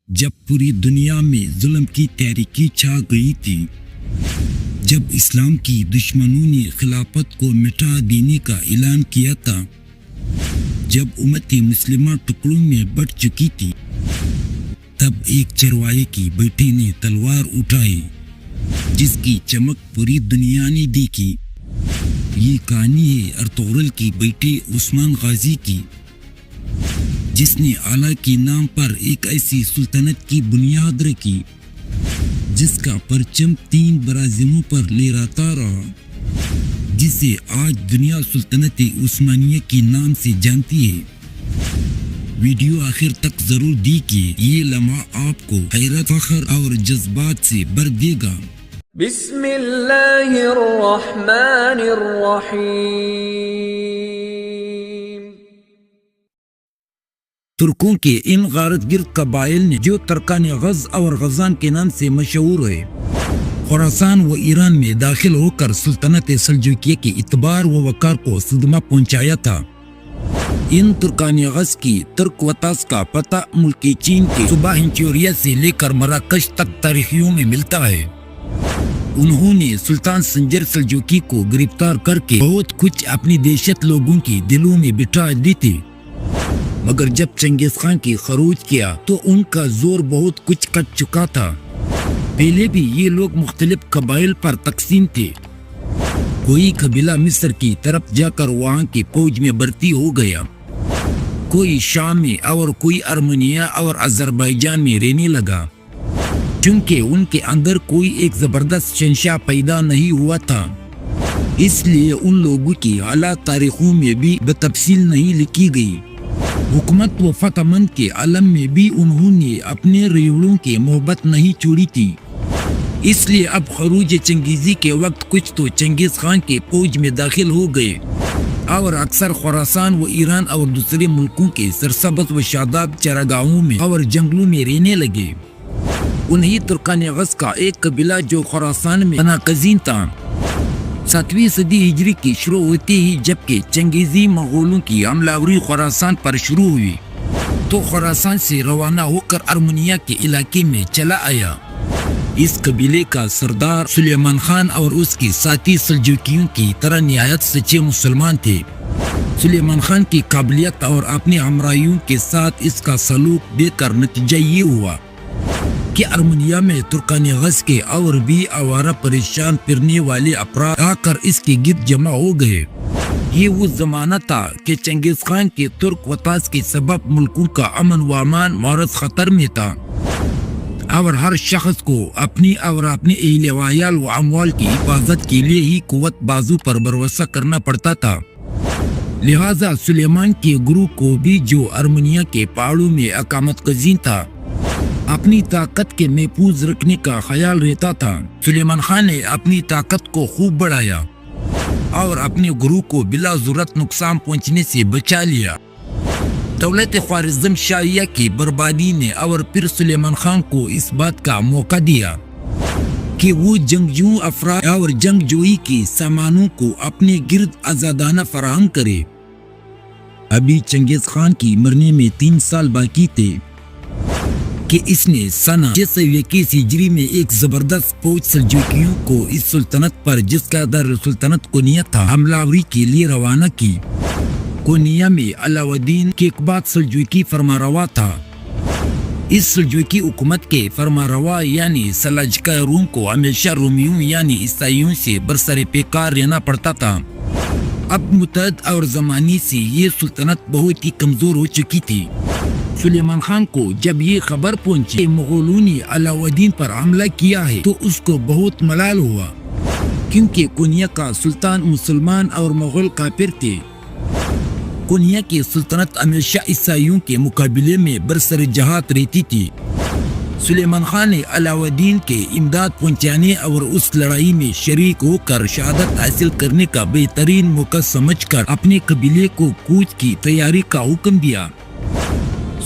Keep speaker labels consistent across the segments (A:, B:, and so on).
A: جب پوری دنیا میں ظلم کی تحریکی چھا گئی تھی، جب اسلام کی دشمنوں نے خلافت کو مٹا دینے کا اعلان کیا تھا، جب امت مسلمہ ٹکڑوں میں بٹ چکی تھی، تب ایک چرواہے کی بیٹے نے تلوار اٹھائی جس کی چمک پوری دنیا نے دیکھی۔ یہ کہانی ہے ارطغرل کی بیٹے عثمان غازی کی، جس نے اللہ کے نام پر ایک ایسی سلطنت کی بنیاد رکھی جس کا پرچم 3 براعظموں پر لہراتا رہا، جسے آج دنیا سلطنت عثمانیہ کے نام سے جانتی ہے۔ ویڈیو آخر تک ضرور دیکھیے، یہ لمحہ آپ کو حیرت، فخر اور جذبات سے بھر دے گا۔
B: بسم اللہ الرحمن الرحیم۔
A: ترکوں کے ان غارت گرد قبائل نے جو ترکان غز اور غزان کے نام سے مشہور ہے، خراسان و ایران میں داخل ہو کر سلطنت سلجوکیہ کے اعتبار و وقار کو صدمہ پہنچایا تھا۔ ان ترکان غز کی ترک وطاس کا پتہ ملک چین کے صوبہ ہنچوریا سے لے کر مراکش تک تاریخیوں میں ملتا ہے۔ انہوں نے سلطان سنجر سلجوکی کو گرفتار کر کے بہت کچھ اپنی دہشت لوگوں کے دلوں میں بٹھا دی تھی، مگر جب چنگیز خان کی خروج کیا تو ان کا زور بہت کچھ کٹ چکا تھا۔ پہلے بھی یہ لوگ مختلف قبائل پر تقسیم تھے۔ کوئی قبیلہ مصر کی طرف جا کر وہاں کی فوج میں بھرتی ہو گیا، کوئی شام میں اور کوئی ارمینیا اور آذربائیجان میں رہنے لگا، چونکہ ان کے اندر کوئی ایک زبردست شہنشاہ پیدا نہیں ہوا تھا۔ اس لیے ان لوگوں کی حالات تاریخوں میں بھی بتفصیل نہیں لکھی گئی۔ حکومت و فتح مند کے عالم میں بھی انہوں نے اپنے ریوڑوں کی محبت نہیں چھوڑی تھی۔ اس لیے اب خروج چنگیزی کے وقت کچھ تو چنگیز خان کے فوج میں داخل ہو گئے اور اکثر خراسان و ایران اور دوسرے ملکوں کے سرسبز و شاداب چراگاہوں میں اور جنگلوں میں رہنے لگے۔ انہی ترکان غز کا ایک قبیلہ جو خراسان میں پناہ گزین تھا، 7ویں صدی ہجری کی شروع ہوتی ہی جبکہ چنگیزی مغولوں کی حملہ آوری خراسان پر شروع ہوئی تو خراسان سے روانہ ہو کر ارمینیا کے علاقے میں چلا آیا۔ اس قبیلے کا سردار سلیمان خان اور اس کے ساتھی سلجوکیوں کی طرح نہایت سچے مسلمان تھے۔ سلیمان خان کی قابلیت اور اپنے ہمراہیوں کے ساتھ اس کا سلوک دیکھ کر نتیجہ یہ ہوا کہ ارمینیا میں ترکان غز کے اور بھی آوارہ پریشان پھرنے والے افراد آ کر اس کے گرد جمع ہو گئے۔ یہ وہ زمانہ تھا کہ چنگیز خان کے ترک وطاس کے سبب ملکوں کا امن و امان مورد خطر میں تھا اور ہر شخص کو اپنی اور اپنے اہل وعیال و اموال کی حفاظت کے لیے ہی قوت بازو پر بھروسہ کرنا پڑتا تھا۔ لہذا سلیمان کے گروہ کو بھی جو ارمینیا کے پہاڑوں میں اقامت گزین تھا، اپنی طاقت کے محفوظ رکھنے کا خیال رہتا تھا۔ سلیمان خان نے اپنی طاقت کو خوب بڑھایا اور اپنے گروہ کو بلا ضرورت نقصان پہنچنے سے بچا لیا۔ دولت خوارزم شاہیہ کی بربادی نے اور پھر سلیمان خان کو اس بات کا موقع دیا کہ وہ جنگجو افراد اور جنگجوئی کے سامانوں کو اپنے گرد آزادانہ فراہم کرے۔ ابھی چنگیز خان کی مرنے میں 3 سال باقی تھے کہ اس نے سنہ 621 ہجری میں ایک زبردست فوج سلجوکیوں کو اس سلطنت پر جس کا در سلطنت کونیا تھا حملہ آوری کے لیے روانہ کی۔ کونیا میں علاء الدین کیقباد سلجوکی فرمانروا تھا۔ اس سلجوکی حکومت کے فرمانروا یعنی سلاجقہ روم کو ہمیشہ رومیوں یعنی عیسائیوں سے برسر پیکار رہنا پڑتا تھا۔ اب متعدد اور زمانے سے یہ سلطنت بہت ہی کمزور ہو چکی تھی۔ سلیمان خان کو جب یہ خبر پہنچی کہ مغولوں نے علاء الدین پر حملہ کیا ہے تو اس کو بہت ملال ہوا، کیونکہ کونیا کا سلطان مسلمان اور مغول کافر تھے۔ کونیا کی سلطنت ہمیشہ عیسائیوں کے مقابلے میں برسر جہات رہتی تھی۔ سلیمان خان نے علاء الدین کے امداد پہنچانے اور اس لڑائی میں شریک ہو کر شہادت حاصل کرنے کا بہترین موقع سمجھ کر اپنے قبیلے کو کوچ کی تیاری کا حکم دیا۔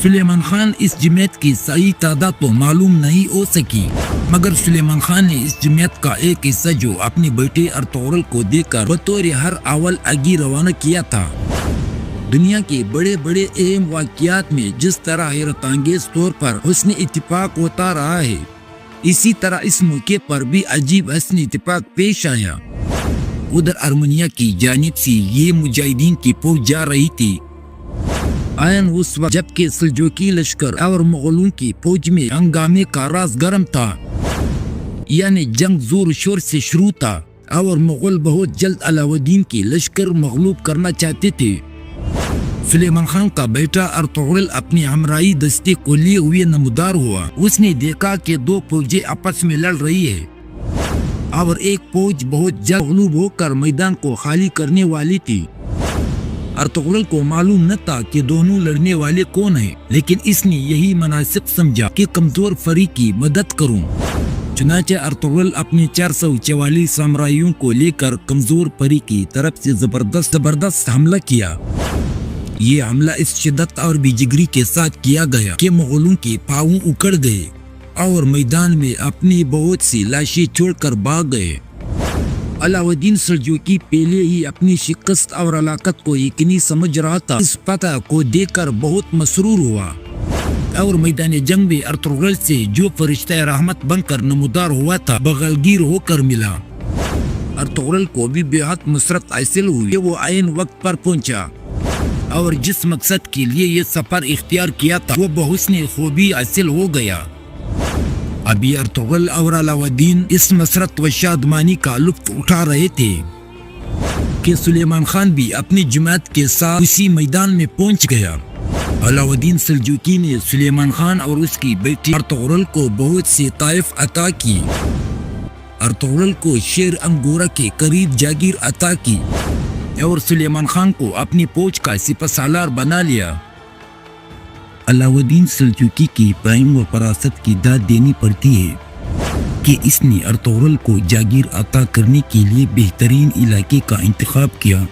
A: سلیمان خان اس جماعت کی صحیح تعداد تو معلوم نہیں ہو سکی، مگر سلیمان خان نے اس جماعت کا ایک حصہ جو اپنے بیٹے ارطغرل کو دے کر بطور ہر اول آگے روانہ کیا تھا۔ دنیا کے بڑے بڑے اہم واقعات میں جس طرح حیرت انگیز طور پر حسن اتفاق ہوتا رہا ہے، اسی طرح اس موقع پر بھی عجیب حسن اتفاق پیش آیا۔ ادھر ارمینیا کی جانب سے یہ مجاہدین کی فوج جا رہی تھی۔ آئین اس وقت جبکہ سلجوقی لشکر اور مغلوں کی فوج میں ہنگامے کا راز گرم تھا، یعنی جنگ زور شور سے شروع تھا اور مغل بہت جلد علاؤالدین کی لشکر مغلوب کرنا چاہتے تھے۔ سلیمان خان کا بیٹا ارطغرل اپنی ہمراہی دستے کو لیے ہوئے نمودار ہوا۔ اس نے دیکھا کہ دو فوجیں آپس میں لڑ رہی ہے اور ایک فوج بہت جلد مغلوب ہو کر میدان کو خالی کرنے والی تھی۔ ارطغرل کو معلوم نہ تھا کہ دونوں لڑنے والے کون ہیں، لیکن اس نے یہی مناسب سمجھا کہ کمزور فریق کی مدد کروں۔ چنانچہ ارطغرل اپنے 444 سامرائیوں کو لے کر کمزور فریق کی طرف سے زبردست حملہ کیا۔ یہ حملہ اس شدت اور بے جگری کے ساتھ کیا گیا کہ مغلوں کے پاؤں اکڑ گئے اور میدان میں اپنی بہت سی لاشیں چھوڑ کر بھاگ گئے۔ علاؤالدین سلجوقی پہلے ہی اپنی شکست اور ہلاکت کو یقینی سمجھ رہا تھا۔ اس فتح کو دیکھ کر بہت مسرور ہوا اور میدان جنگ میں ارطغرل سے جو فرشتہ رحمت بن کر نمودار ہوا تھا بغلگیر ہو کر ملا۔ ارطغرل کو بھی بے حد مسرت حاصل ہوئی کہ وہ عین وقت پر پہنچا اور جس مقصد کے لیے یہ سفر اختیار کیا تھا وہ بحسن خوبی حاصل ہو گیا۔ ابھی ارطغرل اور علاؤالدین اس مسرت و شادمانی کا لطف اٹھا رہے تھے کہ سلیمان خان بھی اپنی جماعت کے ساتھ اسی میدان میں پہنچ گیا۔ علاؤالدین سلجوقی نے سلیمان خان اور اس کی بیٹی ارطغرل کو بہت سے طائف عطا کی۔ ارطغرل کو شیر انگورا کے قریب جاگیر عطا کی اور سلیمان خان کو اپنی فوج کا سپہ سالار بنا لیا۔ علاؤالدین سلجوقی کی فہم و فراست کی داد دینی پڑتی ہے کہ اس نے ارطغرل کو جاگیر عطا کرنے کے لیے بہترین علاقے کا انتخاب کیا۔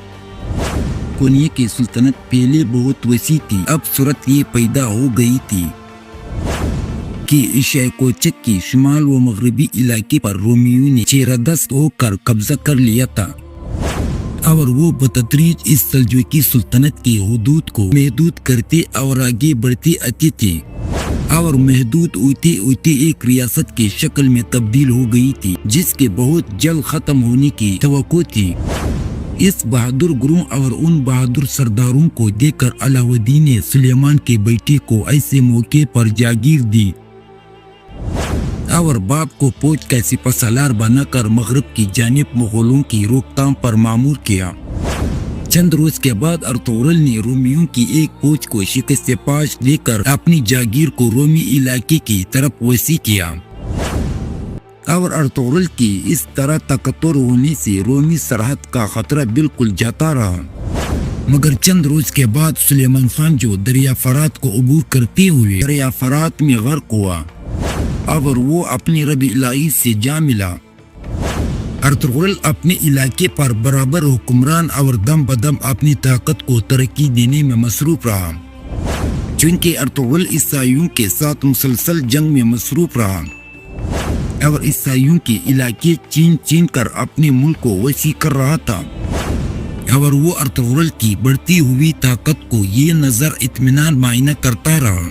A: کونیا کی سلطنت پہلے بہت وسیع تھی، اب صورت یہ پیدا ہو گئی تھی کہ ایشیا کوچک کے شمال و مغربی علاقے پر رومیوں نے چیرہ دست ہو کر قبضہ کر لیا تھا اور وہ بتدریج اس سلجوقی سلطنت کی حدود کو محدود کرتے اور آگے بڑھتے آتے تھے اور محدود ہوتے ہوتے ایک ریاست کی شکل میں تبدیل ہو گئی تھی جس کے بہت جلد ختم ہونے کی توقع تھی۔ اس بہادر گروہ اور ان بہادر سرداروں کو دیکھ کر علاؤالدین نے سلیمان کے بیٹے کو ایسے موقع پر جاگیر دی اور باپ کو فوج کا سپہ سالار بنا کر مغرب کی جانب مغلوں کی روک تھام پر مامور کیا۔ چند روز کے بعد ارطغرل نے رومیوں کی ایک فوج کو شکست پاش دے کر اپنی جاگیر کو رومی علاقے کی طرف وسیع کیا اور ارطغرل کی اس طرح طاقتور ہونے سے رومی سرحد کا خطرہ بالکل جاتا رہا۔ مگر چند روز کے بعد سلیمان خان جو دریا فرات کو عبور کرتے ہوئے دریا فرات میں غرق ہوا اور وہ اپنے رب الہی سے جا ملا۔ ارطغرل اپنے علاقے پر برابر حکمران اور دم بدم اپنی طاقت کو ترقی دینے میں مصروف رہا، چونکہ ارطغرل عیسائیوں کے ساتھ مسلسل جنگ میں مصروف رہا اور عیسائیوں کے علاقے چین کر اپنے ملک کو وسیع کر رہا تھا اور وہ ارطغرل کی بڑھتی ہوئی طاقت کو یہ نظر اطمینان معائنہ کرتا رہا۔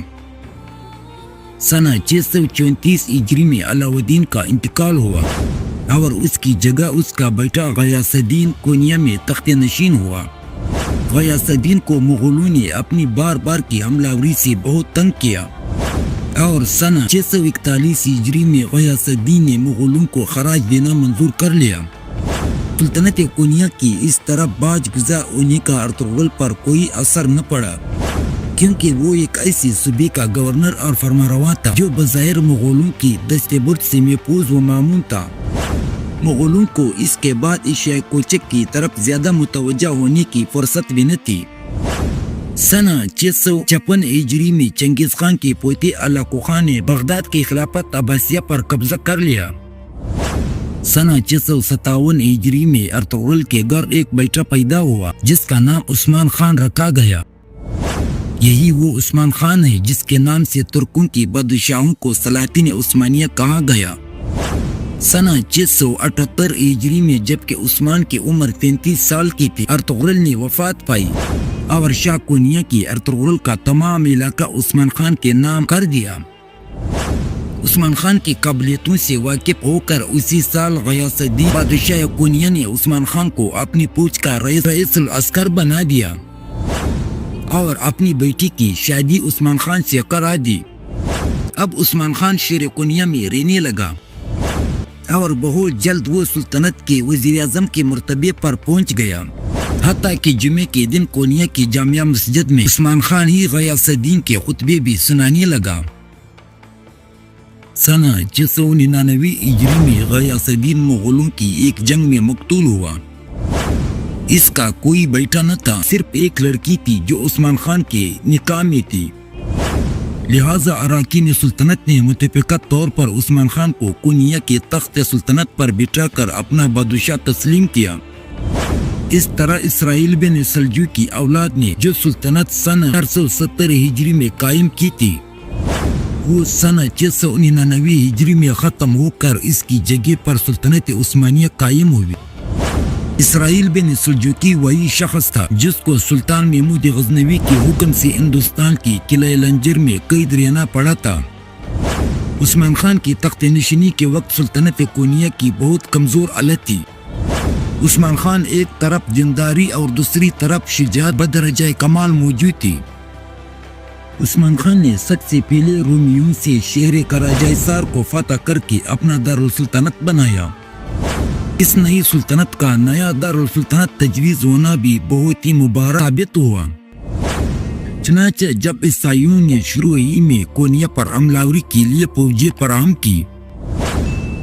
A: سنہ 634 ہجری میں علاؤالدین کا انتقال ہوا اور اس کی جگہ اس کا بیٹا غیاث الدین کونیا میں تخت نشین ہوا۔ غیاث الدین کو مغلوں نے اپنی بار بار کی حملہ آوری سے بہت تنگ کیا اور سنہ 641 ہجری میں غیاث الدین نے مغلوں کو خراج دینا منظور کر لیا۔ سلطنت کونیا کی اس طرح باج گزار ہونے کا ارطغرل پر کوئی اثر نہ پڑا، کیونکہ وہ ایک ایسی صوبے کا گورنر اور فرمانروا تھا جو بظاہر مغولوں کی دست برد سے محفوظ و مامون تھا۔ مغولوں کو اس کے بعد ایشیا کوچک کی طرف زیادہ متوجہ ہونے کی فرصت بھی نہ تھی۔ سنہ 656 ہجری میں چنگیز خان کے پوتے علاقو خان نے بغداد کی خلافت عباسیہ پر قبضہ کر لیا۔ سنہ 657 ہجری میں ارطغرل کے گھر ایک بیٹا پیدا ہوا جس کا نام عثمان خان رکھا گیا۔ یہی وہ عثمان خان ہے جس کے نام سے ترکوں کی بادشاہوں کو سلاطین عثمانیہ کہا گیا۔ سنہ 678 ہجری میں جبکہ عثمان کی عمر 33 سال کی تھی، ارطغرل نے وفات پائی اور شاہ کونیا کی ارطغرل کا تمام علاقہ عثمان خان کے نام کر دیا۔ عثمان خان کی قابلیتوں سے واقف ہو کر اسی سال غیاث الدین بادشاہ کونیا نے عثمان خان کو اپنی فوج کا رئیس العسکر بنا دیا اور اپنی بیٹی کی شادی عثمان خان سے کرا دی۔ اب عثمان خان شیر کونیا میں رہنے لگا اور بہت جلد وہ سلطنت کے وزیر اعظم کے مرتبے پر پہنچ گیا، حتیٰ کہ جمعے کے دن کونیا کی جامع مسجد میں عثمان خان ہی غیاث الدین کے خطبے بھی سنانے لگا۔ سنہ 699 ہجری میں غیاث الدین مغلوں کی ایک جنگ میں مقتول ہوا۔ اس کا کوئی بیٹا نہ تھا، صرف ایک لڑکی تھی جو عثمان خان کے نکاح میں تھی، لہذا اراکین سلطنت نے متفقہ طور پر عثمان خان کو کونیا کے تخت سلطنت پر بٹھا کر اپنا بادشاہ تسلیم کیا۔ اس طرح اسرائیل بن سلجوق کی اولاد نے جو سلطنت سنہ 470 ہجری میں قائم کی تھی، وہ سنہ 699 ہجری میں ختم ہو کر اس کی جگہ پر سلطنت عثمانیہ قائم ہوئی۔ اسرائیل بن سلجوقی وہی شخص تھا جس کو سلطان محمود غزنوی کے حکم سے ہندوستان کی قلعہ لنجر میں قید رہنا پڑا تھا۔ عثمان خان کی تخت نشینی کے وقت سلطنت کونیا کی بہت کمزور حالت تھی۔ عثمان خان ایک طرف دینداری اور دوسری طرف شجاعت بدرجہ کمال موجود تھی۔ عثمان خان نے سب سے پہلے رومیوں سے شہر کراجائسار کو فتح کر کے اپنا دارالسلطنت بنایا۔ اس نئی سلطنت کا نیا دارالسلطنت تجویز ہونا بھی بہت ہی مبارک ثابت ہوا۔ چنانچہ جب عیسائیوں نے شروع ہی میں کونیا پر حملہ آوری کے لیے فوجیں فراہم کی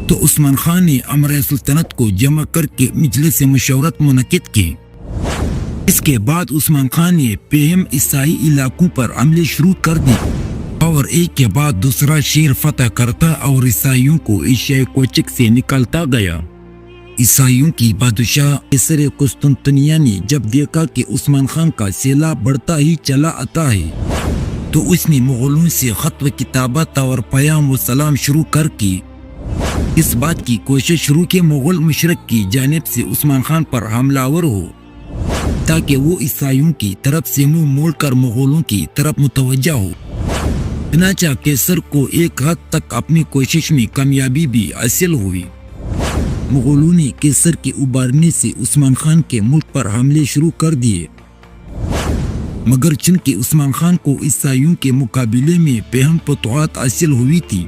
A: تو عثمان خان نے امر سلطنت کو جمع کر کے مجلس مشاورت منعقد کی۔ اس کے بعد عثمان خان نے پہم عیسائی علاقوں پر حملے شروع کر دی اور ایک کے بعد دوسرا شہر فتح کرتا اور عیسائیوں کو ایشیا کوچک سے نکالتا گیا۔ عیسائیوں کی بادشاہ قیصر قسطنطنیہ نے جب دیکھا کہ عثمان خان کا سیلاب بڑھتا ہی چلا آتا ہے تو اس نے مغلوں سے خط و کتابت اور پیام و سلام شروع کر کے اس بات کی کوشش شروع کہ مغل مشرق کی جانب سے عثمان خان پر حملہ آور ہو تاکہ وہ عیسائیوں کی طرف سے منہ موڑ کر مغلوں کی طرف متوجہ ہو۔ چنانچہ قیصر کو ایک حد تک اپنی کوشش میں کامیابی بھی حاصل ہوئی۔ مغلوں نے قیصر کے ابھرنے سے عثمان خان کے ملک پر حملے شروع کر دیے، مگر چونکہ عثمان خان کو عیسائیوں کے مقابلے میں پہم فتوحات حاصل ہوئی تھی،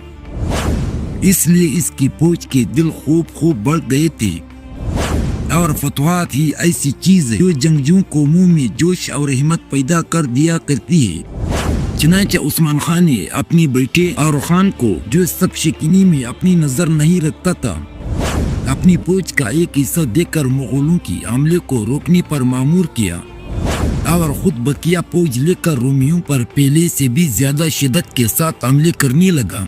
A: اس لیے اس کی فوج کے دل خوب بڑھ گئے تھے۔ اور فتوحات ہی ایسی چیز ہے جو جنگجوؤں کو منہ میں جوش اور ہمت پیدا کر دیا کرتی ہے۔ چنانچہ عثمان خان نے اپنی بیٹے اور خان کو، جو سب شکنی میں اپنی نظر نہیں رکھتا تھا، اپنی فوج کا ایک حصہ دے کر مغلوں کی حملے کو روکنے پر مامور کیا اور خود بقیہ فوج لے کر رومیوں پر پہلے سے بھی زیادہ شدت کے ساتھ حملے کرنے لگا۔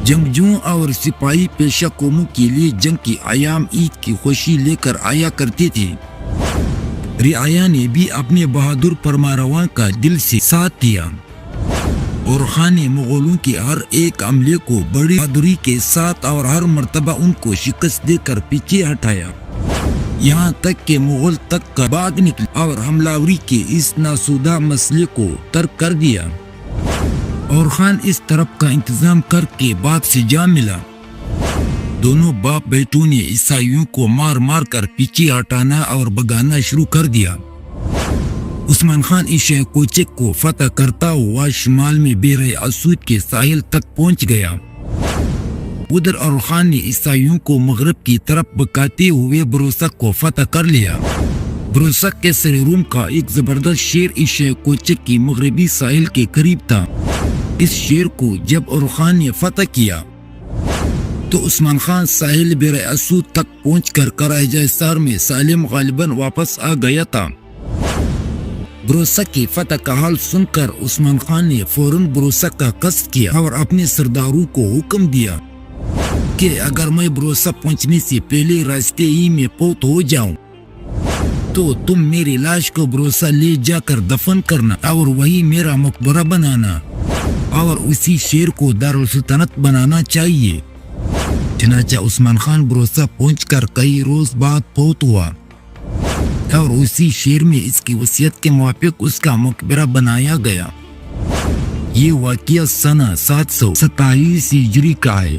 A: جنگجوؤں اور سپاہی پیشہ قوموں کے لیے جنگ کی ایام عید کی خوشی لے کر آیا کرتے تھے۔ رعایا نے بھی اپنے بہادر فرمانرواؤں کا دل سے ساتھ دیا اور خان نے مغلوں کے ہر ایک حملے کو بڑی بہادری کے ساتھ اور ہر مرتبہ ان کو شکست دے کر پیچھے ہٹایا، یہاں تک کہ مغل تک کا باغ نکلے اور حملہ آوری کے اس ناسودہ مسئلے کو ترک کر دیا، اور خان اس طرف کا انتظام کر کے باپ سے جا ملا۔ دونوں باپ بیٹوں نے عیسائیوں کو مار مار کر پیچھے ہٹانا اور بگانا شروع کر دیا۔ عثمان خان ایشیا کوچک کو فتح کرتا ہوا شمال میں بحر اسود کے ساحل تک پہنچ گیا۔ ادھر اور خان نے عیسائیوں کو مغرب کی طرف بکاتے ہوئے بروسک کو فتح کر لیا۔ بروسک کے سر روم کا ایک زبردست شہر ایشیا کوچک کی مغربی ساحل کے قریب تھا۔ اس شہر کو جب اور خان نے فتح کیا تو عثمان خان ساحل بحر اسود تک پہنچ کر کراجائسار میں سالم غالباً واپس آ گیا تھا۔ بروسک کی فتح کا حال سن کر عثمان خان نے فوراً بروسک کا قصد کیا اور اپنے سرداروں کو حکم دیا کہ اگر میں بروسک پہنچنے سے پہلے راستے ہی میں فوت ہو جاؤں تو تم میری لاش کو بروسا لے جا کر دفن کرنا اور وہی میرا مقبرہ بنانا اور اسی شہر کو دارالسلطنت بنانا چاہیے۔ چنانچہ عثمان خان بروسا پہنچ کر کئی روز بعد فوت ہوا اور اسی شعر میں اس کی وصیت کے موافق اس کا مقبرہ بنایا گیا۔ یہ واقعہ سنہ 727 ہجری کا ہے۔